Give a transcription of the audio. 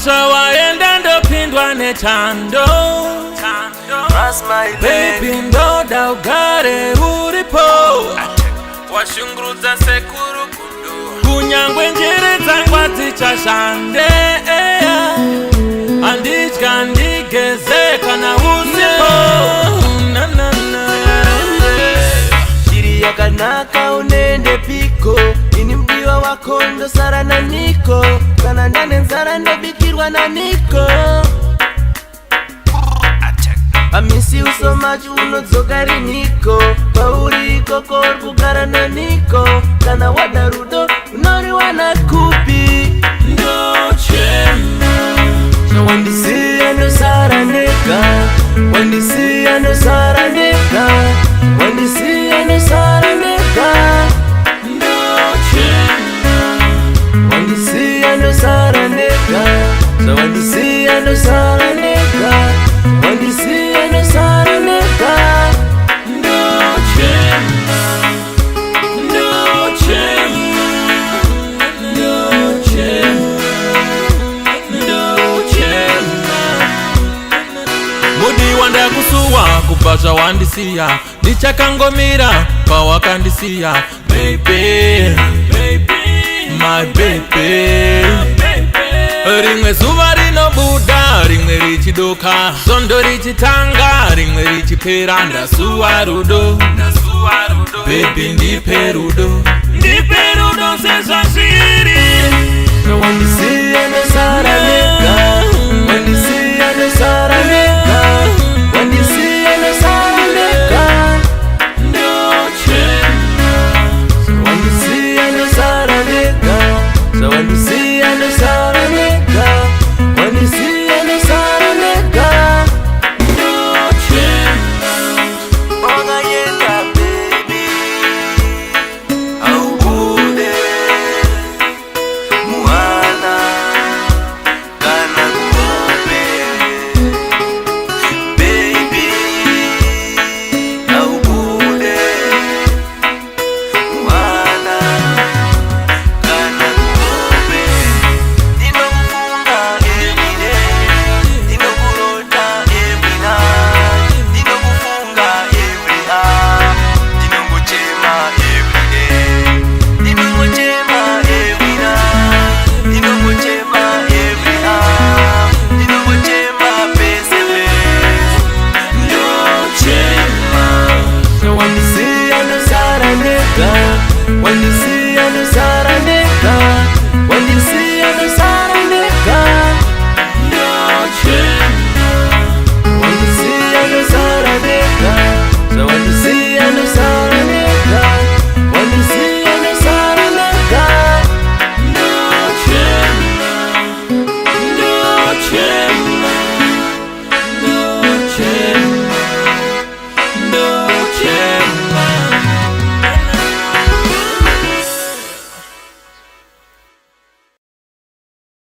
Washa waenda ndopindwa nechando. Baby ndoda ugare uripo. Washungurudza sekuru kundu. Kunyangwe njere dzangwa dzichashande. Anditya ndigeze kana usipo. Shiri yakanaka unende piko. Ini mdiwa wako ndo sara na niko. Kana ndane nzara ndo bikirwa na niko. Amisi usomaji unozogari niko. Pauri koko kugara na niko. Kana wadarudo unori wanakupi. Ndo chema. So when they see I know Sarah nigga. When they see I know Sarah nigga. When they see I know Sarah nigga. Ndo chema. When they see I know Sarah nigga. So when they see I know Sarah nigga. When they see I know Sarah nigga. Ndo chema. Ndo chema. Ndo chema. Ndo chema. Mudi wanda kusuwa kubasha wandisia. Nichakangomira pa wakandisia. Baby, my baby. Rimwe zuva rinobuda, rimwe richidoka. Zondo richitanga, rimwe richipera. Ndasuwa rudo, baby ndipe rudo.